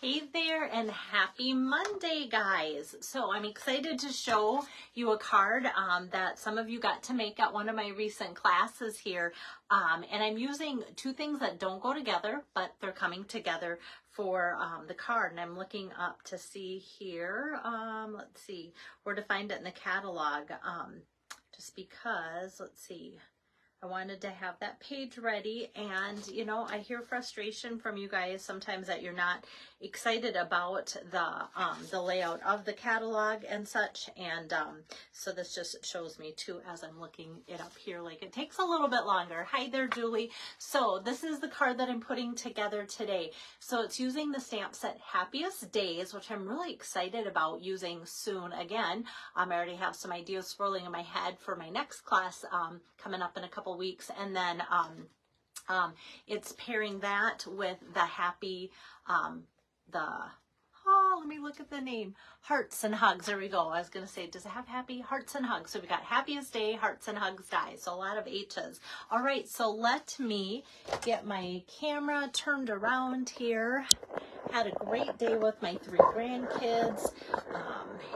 Hey there and happy Monday, guys. So I'm excited to show you a card that some of you got to make at one of my recent classes here. And I'm using two things that don't go together, but they're coming together for the card. And I'm looking up to see here, let's see, where to find it in the catalog. Just because, let's see, I wanted to have that page ready, and you know, I hear frustration from you guys sometimes that you're not excited about the layout of the catalog and such, and so this just shows me too as I'm looking it up here, like it takes a little bit longer. Hi there, Julie. So this is the card that I'm putting together today. So it's using the stamp set Happiest Days, which I'm really excited about using soon again. I already have some ideas swirling in my head for my next class coming up in a couple weeks, and then it's pairing that with the happy let me look at the name, Hearts and Hugs. There we go. I was going to say, does it have happy Hearts and Hugs? So we got Happiest Day, Hearts and Hugs dies. So a lot of H's. All right, so let me get my camera turned around here. Had a great day with my 3 grandkids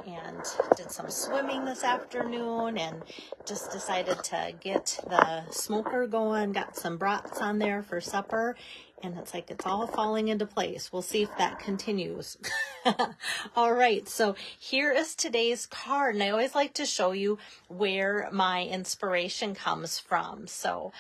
and did some swimming this afternoon, and just decided to get the smoker going, got some brats on there for supper, and it's like it's all falling into place. We'll see if that continues. All right, so here is today's card, and I always like to show you where my inspiration comes from. So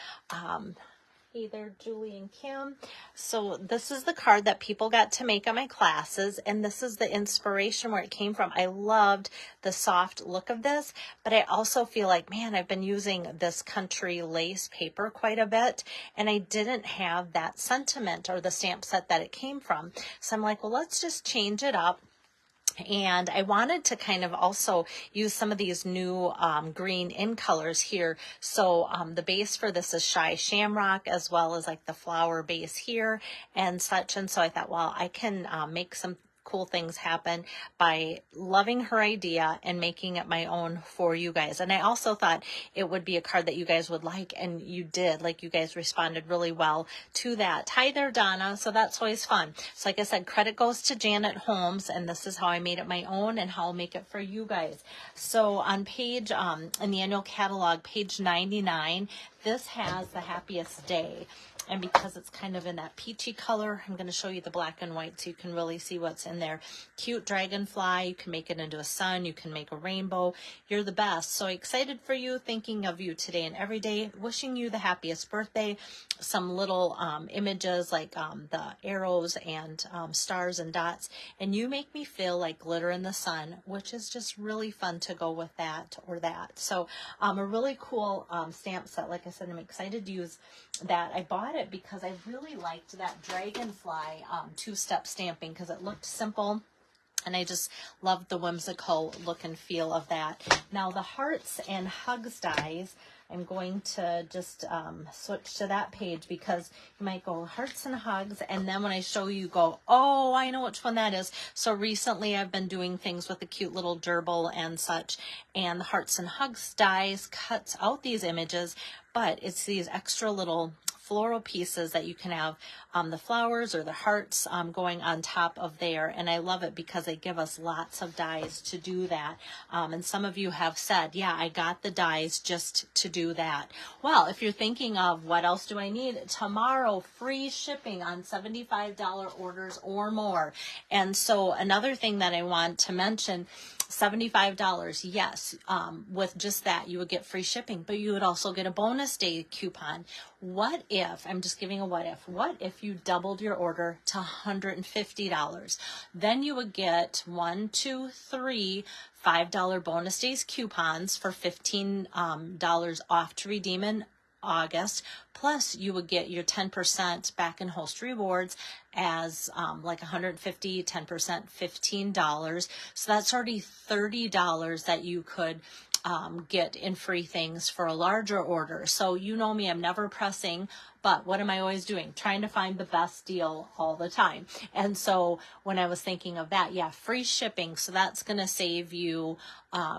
hey there, Julie and Kim. So this is the card that people got to make on my classes, and this is the inspiration where it came from. I loved the soft look of this, but I also feel like, man, I've been using this country lace paper quite a bit, and I didn't have that sentiment or the stamp set that it came from. So I'm like, well, let's just change it up. And I wanted to kind of also use some of these new green in colors here. So the base for this is Shy Shamrock, as well as like the flower base here and such. And so I thought, well, I can make some cool things happen by loving her idea and making it my own for you guys. And I also thought it would be a card that you guys would like, and you did. Like, you guys responded really well to that. Hi there, Donna. So that's always fun. So like I said, credit goes to Janet Holmes, and this is how I made it my own and how I'll make it for you guys. So on page in the annual catalog, page 99, this has the Happiest Day. And because it's kind of in that peachy color, I'm going to show you the black and white so you can really see what's in there. Cute dragonfly. You can make it into a sun. You can make a rainbow. You're the best. So excited for you, thinking of you today and every day, wishing you the happiest birthday. Some little images like the arrows and stars and dots. And you make me feel like glitter in the sun, which is just really fun to go with that or that. So a really cool stamp set. Like I said, I'm excited to use that. I bought it because I really liked that dragonfly 2-step stamping because it looked simple, and I just loved the whimsical look and feel of that. Now the Hearts and Hugs dies, I'm going to just switch to that page, because you might go Hearts and Hugs, and then when I show you, go, oh, I know which one that is. So recently I've been doing things with the cute little gerbil and such, and the Hearts and Hugs dies cuts out these images, but it's these extra little floral pieces that you can have the flowers or the hearts going on top of there. And I love it because they give us lots of dies to do that. And some of you have said, yeah, I got the dies just to do that. Well, if you're thinking of what else do I need, tomorrow, free shipping on $75 orders or more. And so another thing that I want to mention, $75, yes, with just that you would get free shipping, but you would also get a bonus day coupon. What if, I'm just giving a what if you doubled your order to $150? Then you would get 1, 2, 3 $5 bonus days coupons for $15 off to redeem in August, plus you would get your 10% back in host rewards as like $150, 10%, $15. So that's already $30 that you could get in free things for a larger order. So you know me, I'm never pressing, but what am I always doing? Trying to find the best deal all the time. And so when I was thinking of that, yeah, free shipping. So that's going to save you,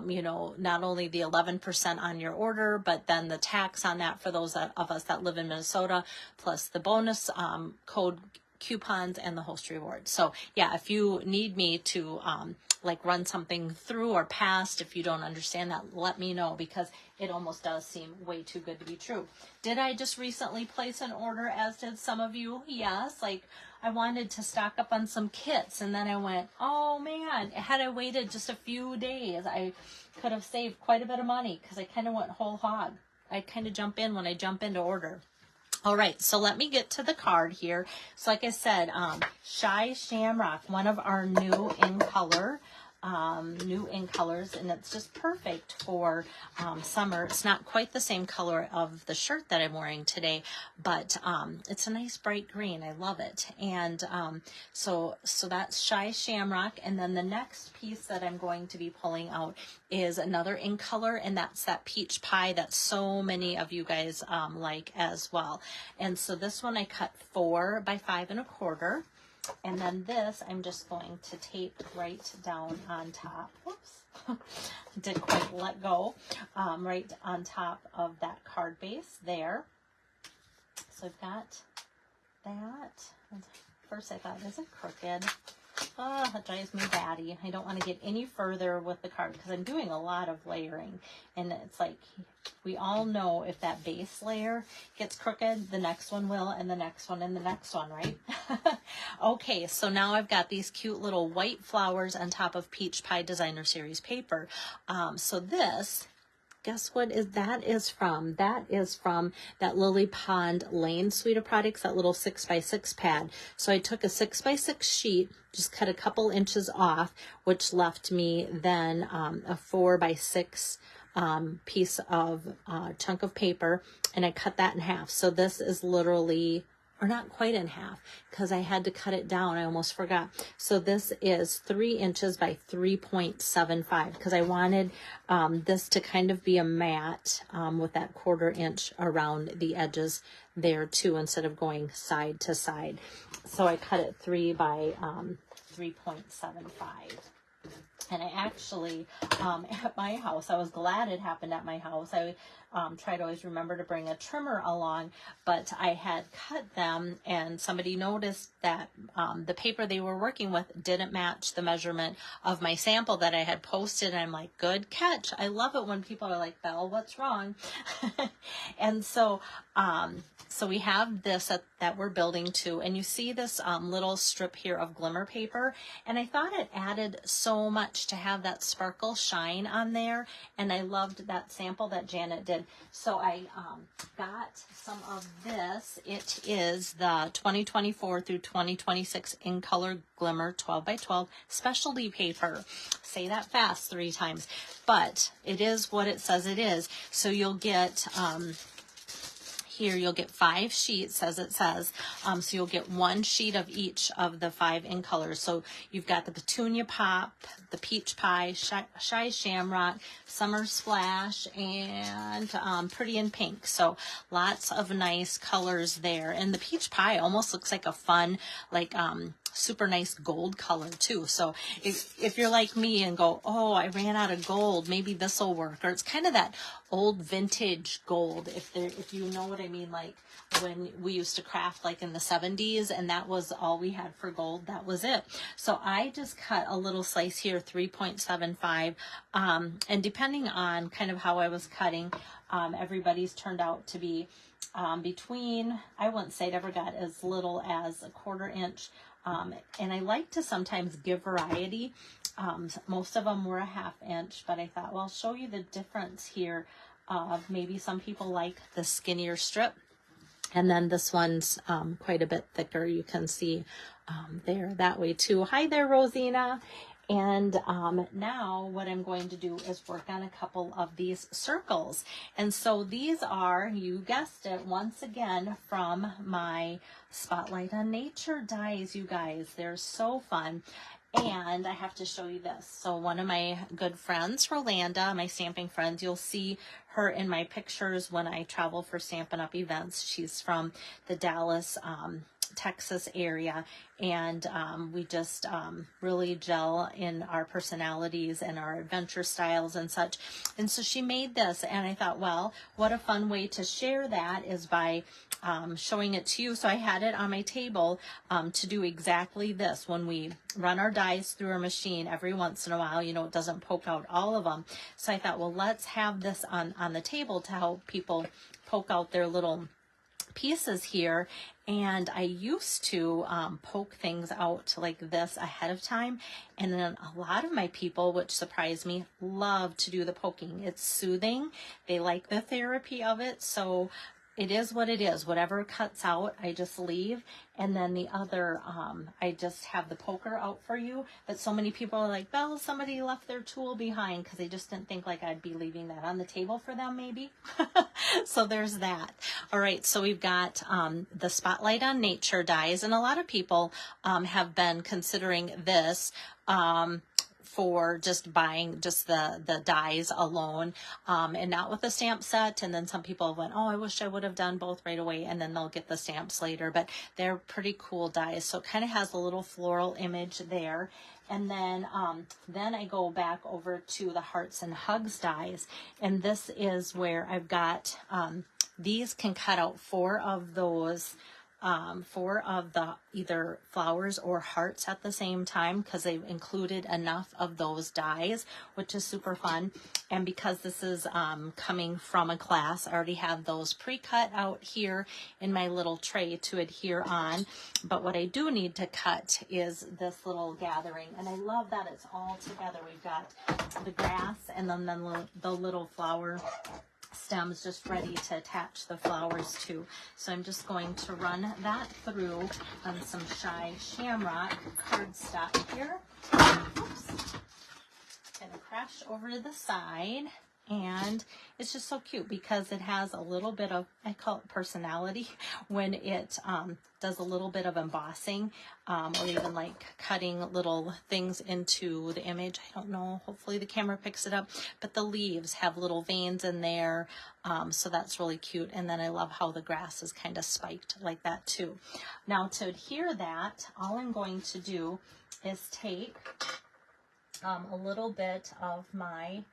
you know, not only the 11% on your order, but then the tax on that for those of us that live in Minnesota, plus the bonus code coupons and the host reward. So yeah, if you need me to like run something through or past, if you don't understand that, let me know, because it almost does seem way too good to be true. Did I just recently place an order, as did some of you? Yes, like I wanted to stock up on some kits, and then I went, oh man, had I waited just a few days, I could have saved quite a bit of money, because I kind of went whole hog. I kind of jump in when I jump into order. All right, so let me get to the card here. So like I said, Shy Shamrock, one of our new in colors, and it's just perfect for summer. It's not quite the same color of the shirt that I'm wearing today, but it's a nice bright green. I love it. And so that's Shy Shamrock. And then the next piece that I'm going to be pulling out is another in color, and that's that peach pie that so many of you guys like as well. And so this one I cut 4 by 5 1/4. And then this, I'm just going to tape right down on top. Whoops, didn't quite let go. Right on top of that card base there. So I've got that. First I thought, is it crooked? Oh, that drives me batty. I don't want to get any further with the card, because I'm doing a lot of layering. And it's like, we all know if that base layer gets crooked, the next one will, and the next one, and the next one, right? Okay, so now I've got these cute little white flowers on top of Peach Pie Designer Series paper. So this, guess what that is from? That is from that Lily Pond Lane suite of products, that little 6x6 pad. So I took a 6x6 sheet, just cut a couple inches off, which left me then a 4x6 piece of chunk of paper, and I cut that in half. So this is literally, or not quite in half, because I had to cut it down. I almost forgot. So this is 3 inches by 3.75, because I wanted this to kind of be a mat with that 1/4 inch around the edges there too, instead of going side to side. So I cut it 3 by 3.75. And I actually, at my house, I was glad it happened at my house. I try to always remember to bring a trimmer along, but I had cut them, and somebody noticed that the paper they were working with didn't match the measurement of my sample that I had posted. And I'm like, good catch. I love it when people are like, Belle, what's wrong? And so, so we have this that we're building to, and you see this little strip here of glimmer paper, and I thought it added so much to have that sparkle shine on there, and I loved that sample that Janet did. So I got some of this. It is the 2024 through 2026 in color glimmer 12 by 12 specialty paper. Say that fast 3 times, but it is what it says it is. So you'll get here you'll get 5 sheets, as it says. So you'll get 1 sheet of each of the 5 in colors. So you've got the Petunia Pop, the Peach Pie, Shy Shamrock, Summer Splash, and Pretty in Pink. So lots of nice colors there. And the Peach Pie almost looks like a fun, like super nice gold color too. So if you're like me and go, oh, I ran out of gold, maybe this will work. Or it's kind of that old vintage gold, if you know what I mean, like when we used to craft like in the 70s, and that was all we had for gold. That was it. So I just cut a little slice here, 3.75, and depending on kind of how I was cutting, everybody's turned out to be between, I wouldn't say it ever got as little as a 1/4 inch. And I like to sometimes give variety. Most of them were a 1/2 inch, but I thought, well, I'll show you the difference here of maybe some people like the skinnier strip. And then this one's quite a bit thicker. You can see there that way too. Hi there, Rosina. And now what I'm going to do is work on a couple of these circles. And so these are, you guessed it, once again from my Spotlight on Nature dies, you guys. They're so fun. And I have to show you this. So one of my good friends, Rolanda, my stamping friends, you'll see her in my pictures when I travel for Stampin' Up! Events. She's from the Dallas, Texas area, and we just really gel in our personalities and our adventure styles and such. And so she made this, and I thought, well, what a fun way to share that is by showing it to you. So I had it on my table to do exactly this. When we run our dies through our machine every once in a while, you know, it doesn't poke out all of them. So I thought, well, let's have this on the table to help people poke out their little pieces here. And I used to poke things out like this ahead of time, and then a lot of my people, which surprised me, love to do the poking. It's soothing. They like the therapy of it. So it is what it is. Whatever cuts out, I just leave. And then the other, I just have the poker out for you. But so many people are like, well, somebody left their tool behind, because they just didn't think like I'd be leaving that on the table for them, maybe. So there's that. All right, so we've got the Spotlight on Nature dies. And a lot of people have been considering this for just buying just the dies alone, and not with the stamp set. And then some people went, oh, I wish I would have done both right away, and then they'll get the stamps later. But they're pretty cool dies. So it kind of has a little floral image there. And then I go back over to the Hearts and Hugs dies, and this is where I've got these can cut out 4 of those. 4 of the either flowers or hearts at the same time, because they've included enough of those dies, which is super fun. And because this is coming from a class, I already have those pre-cut out here in my little tray to adhere on. But what I do need to cut is this little gathering, and I love that it's all together. We've got the grass and then the little flower stems just ready to attach the flowers to. So I'm just going to run that through on some Shy Shamrock cardstock here. Oops. Gonna crash over to the side. And it's just so cute because it has a little bit of, I call it personality, when it does a little bit of embossing, or even like cutting little things into the image. I don't know, hopefully the camera picks it up, but the leaves have little veins in there, so that's really cute. And then I love how the grass is kind of spiked like that too. Now to adhere that, all I'm going to do is take a little bit of my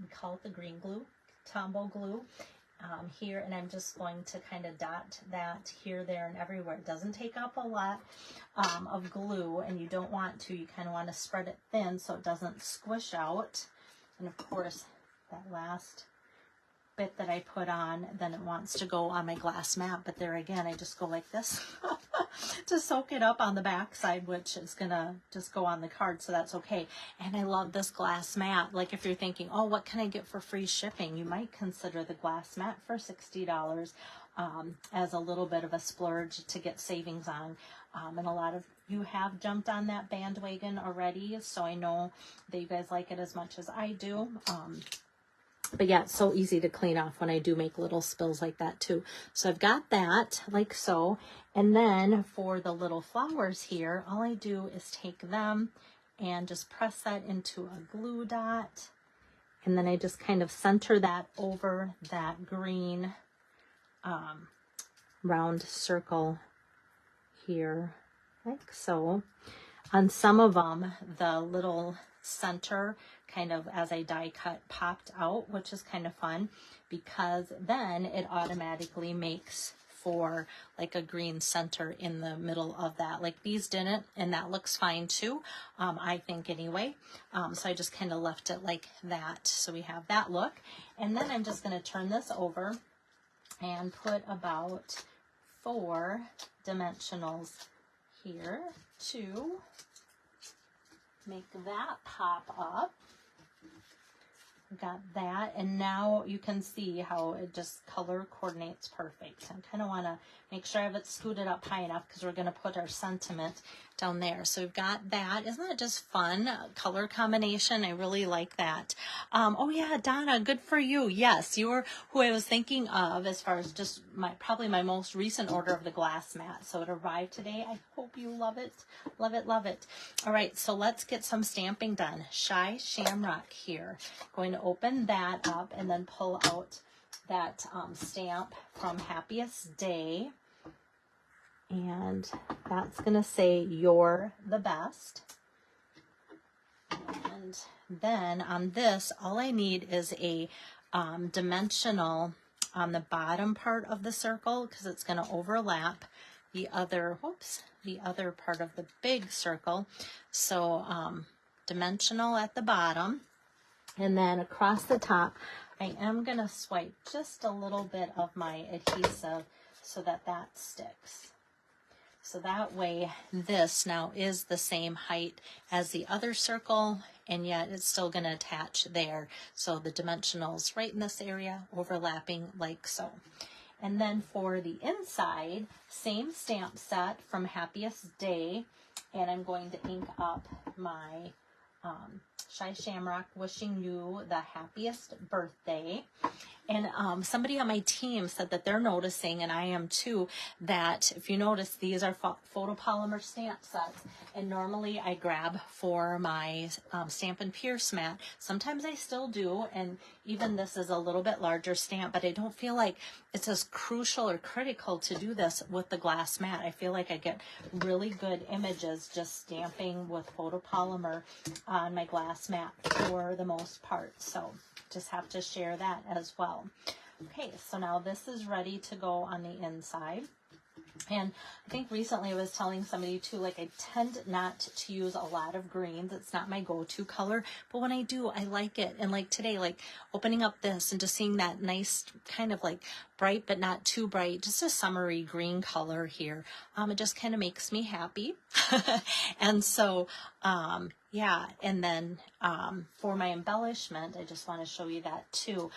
we call it the green glue, Tombow glue, here, and I'm just going to kind of dot that here, there, and everywhere. It doesn't take up a lot of glue, and you don't want to. You kind of want to spread it thin so it doesn't squish out. And of course, that last bit that I put on, then it wants to go on my glass mat, but there again, I just go like this to soak it up on the back side, which is gonna just go on the card, so that's okay. And I love this glass mat. Like if you're thinking, oh, what can I get for free shipping? You might consider the glass mat for $60 as a little bit of a splurge to get savings on. And a lot of you have jumped on that bandwagon already, so I know that you guys like it as much as I do. But yeah, it's so easy to clean off when I do make little spills like that too. So I've got that like so. And then for the little flowers here, all I do is take them and just press that into a glue dot. And then I just kind of center that over that green round circle here, like so. On some of them, the little center kind of, as I die cut, popped out, which is kind of fun because then it automatically makes for like a green center in the middle of that. Like these didn't, and that looks fine too, I think anyway. So I just kind of left it like that. So we have that look. And then I'm just going to turn this over and put about 4 dimensionals here to make that pop up. Got that, and now you can see how it just color coordinates perfect. I kind of want to make sure I have it scooted up high enough because we're going to put our sentiment down there. So we've got that. Isn't that just fun? Color combination. I really like that. Oh yeah, Donna, good for you. Yes, you were who I was thinking of as far as just probably my most recent order of the glass mat. So it arrived today. I hope you love it. Love it, love it. All right, so let's get some stamping done. Shy Shamrock here. Going to open that up and then pull out that stamp from Happiest Day. And that's going to say, "You're the best." And then on this, all I need is a dimensional on the bottom part of the circle because it's going to overlap the other, the other part of the big circle. So dimensional at the bottom, and then across the top, I am going to swipe just a little bit of my adhesive so that that sticks. So that way this now is the same height as the other circle, and yet it's still going to attach there. So the dimensionals right in this area overlapping like so. And then for the inside, same stamp set from Happiest Day, and I'm going to ink up my Shy Shamrock wishing you the happiest birthday. And somebody on my team said that they're noticing, and I am too, that if you notice, these are photopolymer stamp sets. And normally I grab for my Stampin' Pierce mat. Sometimes I still do, and even this is a little bit larger stamp, but I don't feel like it's as crucial or critical to do this with the glass mat. I feel like I get really good images just stamping with photopolymer on my glass mat for the most part. So just have to share that as well. Okay, so now this is ready to go on the inside. And I think recently I was telling somebody too, like I tend not to use a lot of greens. It's not my go-to color, but when I do, I like it. And like today, like opening up this and just seeing that nice kind of like bright, but not too bright, just a summery green color here. It just kind of makes me happy. And so, yeah. And then, for my embellishment, I just want to show you that too.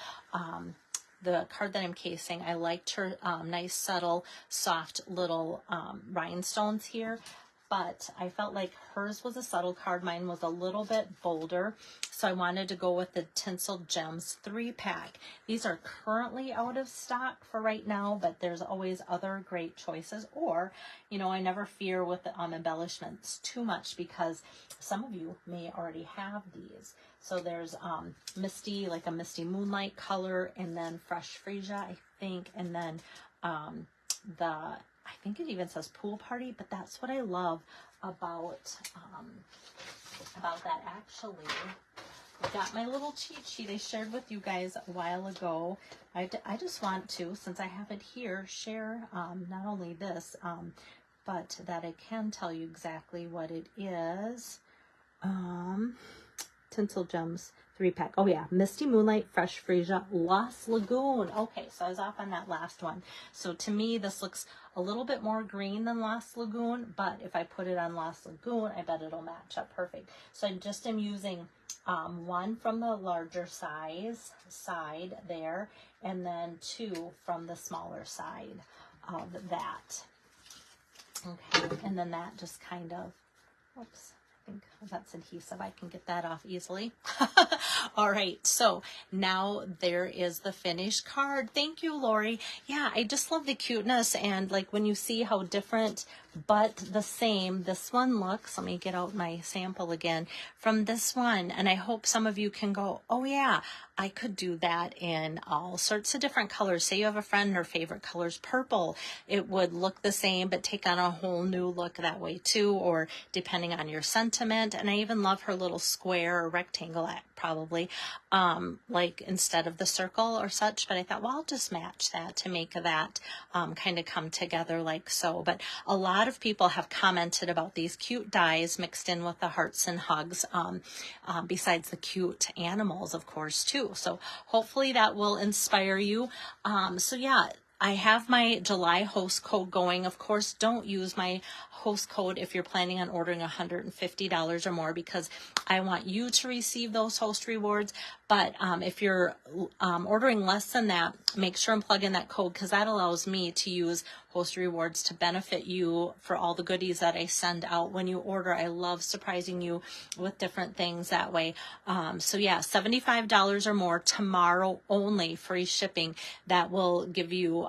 The card that I'm casing, I liked her nice, subtle, soft little rhinestones here, but I felt like hers was a subtle card. Mine was a little bit bolder, so I wanted to go with the Tinsel Gems 3-pack. These are currently out of stock for right now, but there's always other great choices. Or, you know, I never fear with the embellishments too much because some of you may already have these. So there's misty, like a misty moonlight color, and then fresh freesia, I think, and then I think it even says pool party, but that's what I love about that. Actually, I got my little cheat sheet I shared with you guys a while ago. I just want to, since I have it here, share not only this, but that I can tell you exactly what it is. Tinsel Gems 3-pack. Oh yeah, Misty Moonlight, Fresh Freesia, Lost Lagoon. Okay, so I was off on that last one. So to me, this looks a little bit more green than Lost Lagoon, but if I put it on Lost Lagoon, I bet it'll match up perfect. So I just am using one from the larger side there, and then two from the smaller side of that. Okay, and then that just kind of, oops. I think that's adhesive. I can get that off easily. All right, so now there is the finished card. Thank you, Lori. Yeah, I just love the cuteness, and like when you see how different but the same this one looks. Let me get out my sample again from this one, and I hope some of you can go, oh yeah, I could do that in all sorts of different colors. Say you have a friend, her favorite color is purple. It would look the same, but take on a whole new look that way too, or depending on your sentiment. And I even love her little square or rectangle, probably, like instead of the circle or such. But I thought, well, I'll just match that to make that kind of come together like so. But a lot of people have commented about these cute dies mixed in with the hearts and hugs, besides the cute animals, of course, too. So hopefully that will inspire you. So yeah, I have my July host code going. Of course, don't use my host code if you're planning on ordering $150 or more, because I want you to receive those host rewards. But if you're ordering less than that, make sure and plug in that code, because that allows me to use host rewards to benefit you for all the goodies that I send out when you order. I love surprising you with different things that way. So yeah, $75 or more tomorrow only, free shipping. That will give you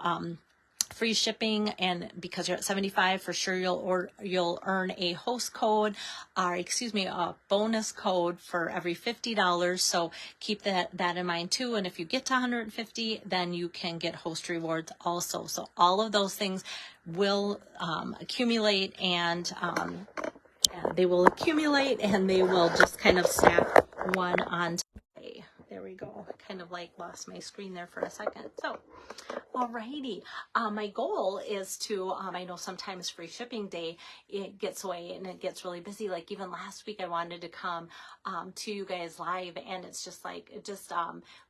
free shipping, and because you're at 75, for sure you'll earn a host code, or excuse me, a bonus code for every $50. So keep that in mind too. And if you get to 150, then you can get host rewards also. So all of those things will accumulate, and they will accumulate, and they will just kind of stack one on top. There we we go. I kind of like lost my screen there for a second. So, alrighty. My goal is to, I know sometimes free shipping day, it gets away and it gets really busy. Like even last week I wanted to come to you guys live, and it's just like,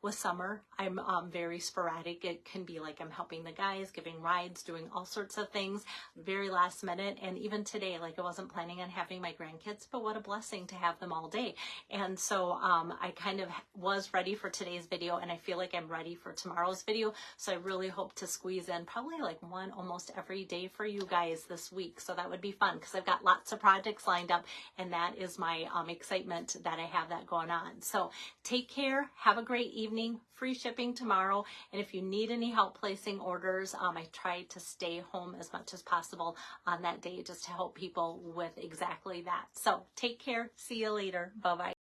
with summer, I'm very sporadic. It can be like I'm helping the guys, giving rides, doing all sorts of things, very last minute. And even today, like I wasn't planning on having my grandkids, but what a blessing to have them all day. And so I kind of was ready for today's video, and I feel like I'm ready for tomorrow's video. So I really hope to squeeze in probably like one almost every day for you guys this week. So that would be fun because I've got lots of projects lined up, and that is my excitement that I have that going on. So take care. Have a great evening. Free shipping tomorrow. And if you need any help placing orders, I try to stay home as much as possible on that day just to help people with exactly that. So take care. See you later. Bye-bye.